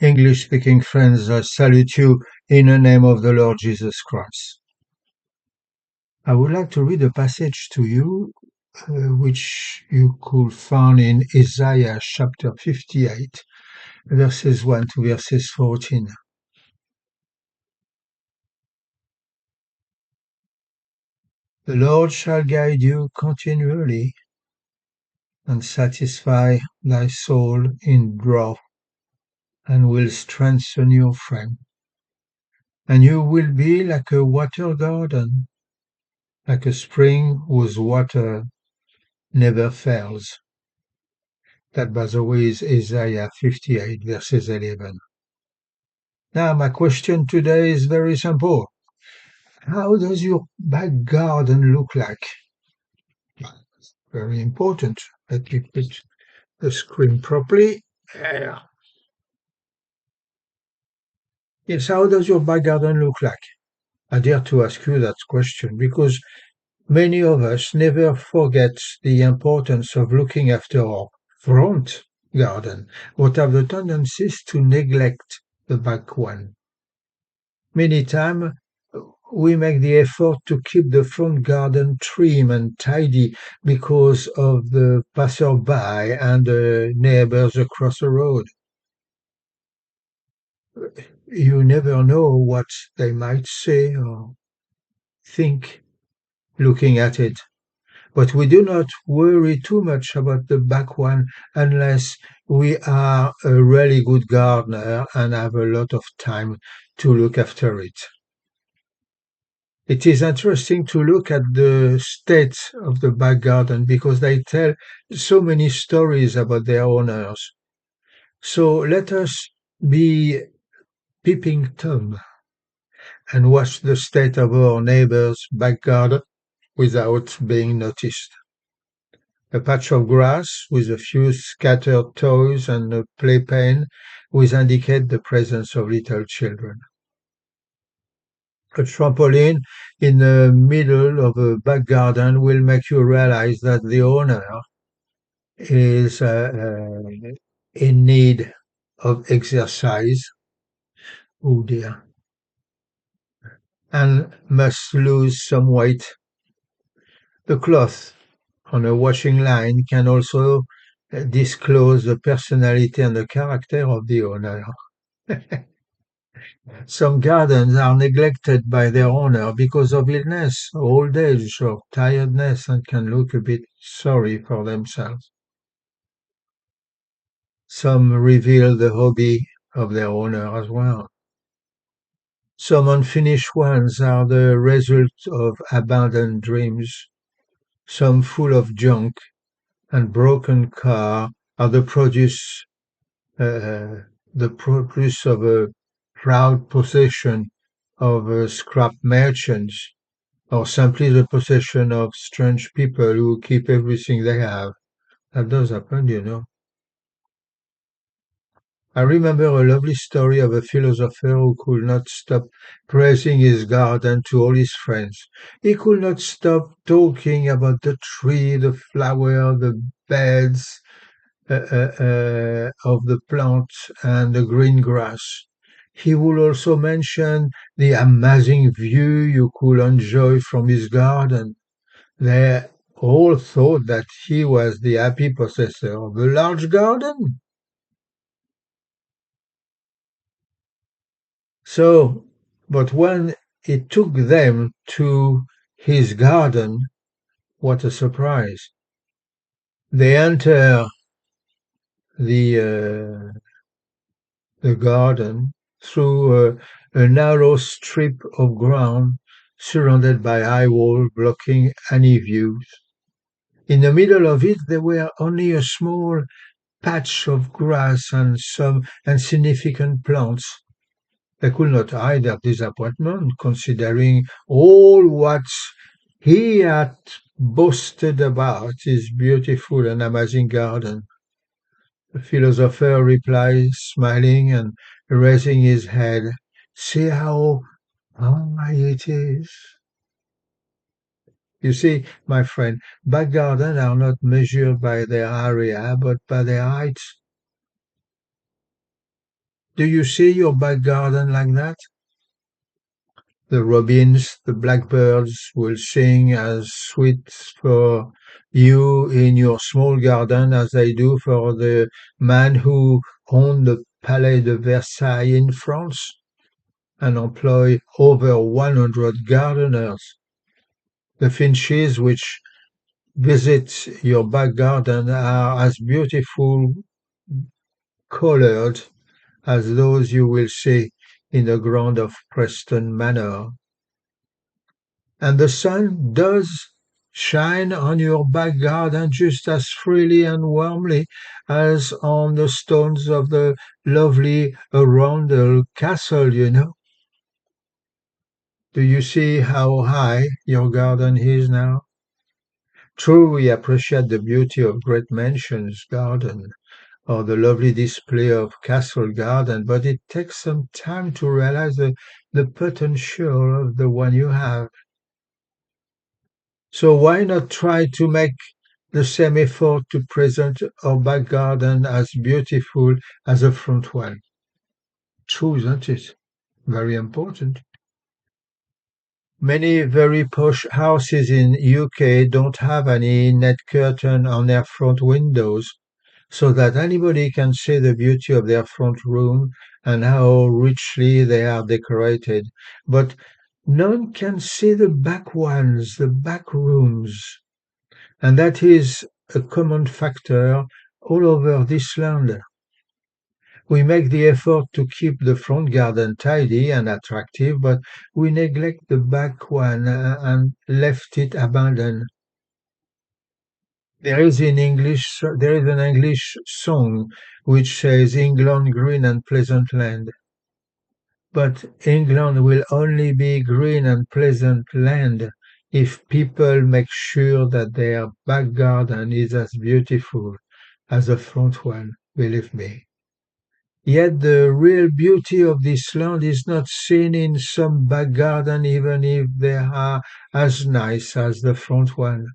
English-speaking friends, I salute you in the name of the Lord Jesus Christ. I would like to read a passage to you, which you could find in Isaiah chapter 58, verses 1 to verses 14. The Lord shall guide you continually and satisfy thy soul in drought, and will strengthen your frame. And you will be like a water garden, like a spring whose water never fails. That, by the way, is Isaiah 58, verses 11. Now, my question today is very simple. How does your back garden look like? Very important. Let me put the screen properly. Yes, how does your back garden look like? I dare to ask you that question because many of us never forget the importance of looking after our front garden, but have the tendencies to neglect the back one. Many times we make the effort to keep the front garden trim and tidy because of the passerby and the neighbors across the road. You never know what they might say or think looking at it. But we do not worry too much about the back one unless we are a really good gardener and have a lot of time to look after it. It is interesting to look at the state of the back garden because they tell so many stories about their owners. So let us be peeping Tom and watch the state of our neighbor's back garden without being noticed. A patch of grass with a few scattered toys and a playpen will indicate the presence of little children. A trampoline in the middle of a back garden will make you realize that the owner is in need of exercise, oh dear, and must lose some weight. The cloth on a washing line can also disclose the personality and the character of the owner. Some gardens are neglected by their owner because of illness, old age, or tiredness and can look a bit sorry for themselves. Some reveal the hobby of their owner as well. Some unfinished ones are the result of abandoned dreams. Some full of junk and broken car are uh, the produce of a proud possession of scrap merchants, or simply the possession of strange people who keep everything they have. That does happen, you know. I remember a lovely story of a philosopher who could not stop praising his garden to all his friends. He could not stop talking about the tree, the flower, the beds of the plants and the green grass. He would also mention the amazing view you could enjoy from his garden. They all thought that he was the happy possessor of a large garden. So, but when he took them to his garden, what a surprise. They enter the uh, the garden through a narrow strip of ground surrounded by high wall blocking any views. In the middle of it there were only a small patch of grass and some insignificant plants. They could not hide their disappointment, considering all what he had boasted about his beautiful and amazing garden. The philosopher replied, smiling and raising his head, "See how high it is." You see, my friend, back gardens are not measured by their area, but by their height. Do you see your back garden like that? The robins, the blackbirds will sing as sweet for you in your small garden as they do for the man who owned the Palais de Versailles in France and employ over 100 gardeners. The finches which visit your back garden are as beautiful colored as those you will see in the ground of Preston Manor. And the sun does shine on your back garden just as freely and warmly as on the stones of the lovely Arundel Castle, you know. Do you see how high your garden is now? True, we appreciate the beauty of great mansions garden or the lovely display of castle garden, but it takes some time to realize the potential of the one you have. So why not try to make the same effort to present our back garden as beautiful as the front one? True, isn't it? Very important. Many very posh houses in UK don't have any net curtain on their front windows, so that anybody can see the beauty of their front room and how richly they are decorated. But none can see the back ones, the back rooms. And that is a common factor all over this land. We make the effort to keep the front garden tidy and attractive, but we neglect the back one and left it abandoned. There is an English song which says England green and pleasant land. But England will only be green and pleasant land if people make sure that their back garden is as beautiful as the front one, believe me. Yet the real beauty of this land is not seen in some back garden, even if they are as nice as the front one.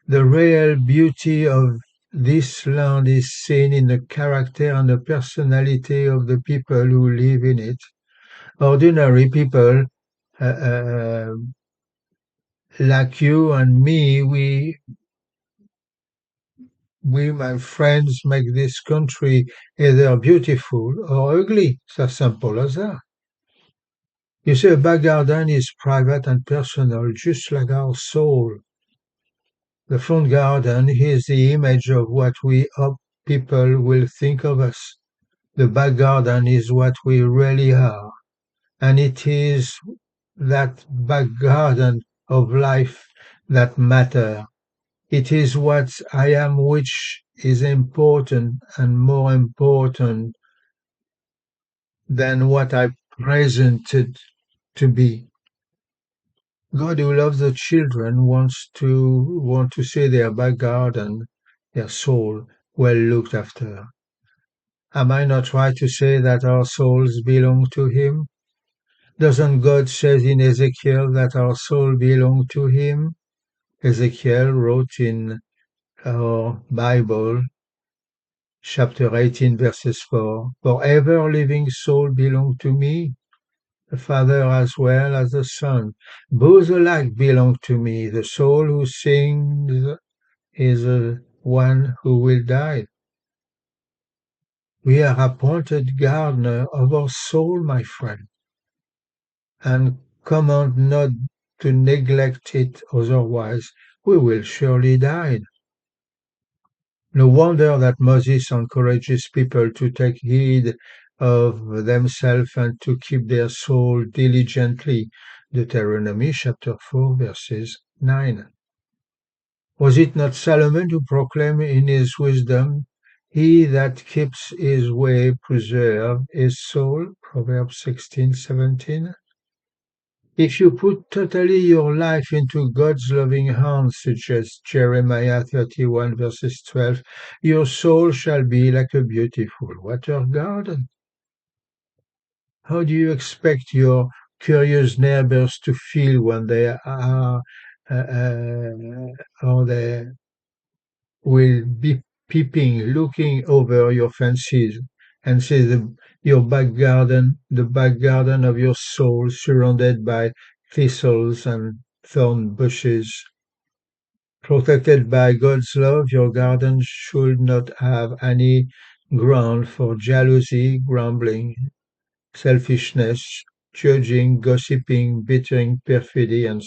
The real beauty of this land is seen in the character and the personality of the people who live in it. Ordinary people uh, uh, like you and me, we, my friends, make this country either beautiful or ugly. It's as simple as that. You see, a back garden is private and personal, just like our soul. The front garden is the image of what we hope people will think of us. The back garden is what we really are, and it is that back garden of life that matter. It is what I am which is important and more important than what I presented to be. God who loves the children want to see their back garden, their soul, well looked after. Am I not right to say that our souls belong to Him? Doesn't God say in Ezekiel that our soul belong to Him? Ezekiel wrote in our Bible, chapter 18, verses 4, "For every living soul belong to me, the Father as well as the Son. Both alike belong to me. The soul who sings is the one who will die." We are appointed gardener of our soul, my friend, and command not to neglect it, otherwise we will surely die. No wonder that Moses encourages people to take heed of themselves and to keep their soul diligently. Deuteronomy chapter 4, verses 9. Was it not Solomon who proclaimed in his wisdom, "He that keeps his way preserve his soul"? Proverbs 16:17. If you put totally your life into God's loving hands, suggests Jeremiah 31, verses 12, your soul shall be like a beautiful water garden. How do you expect your curious neighbors to feel when they are, or they will be peeping, looking over your fences? and see your back garden, the back garden of your soul, surrounded by thistles and thorn bushes. Protected by God's love, your garden should not have any ground for jealousy, grumbling, selfishness, judging, gossiping, bittering, perfidy, and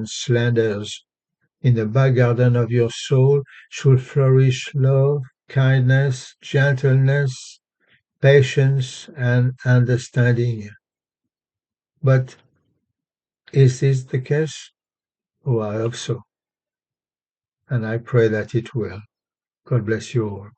slanders. In the back garden of your soul should flourish love, kindness, gentleness, patience, and understanding. But is this the case? Oh, I hope so. And I pray that it will. God bless you all.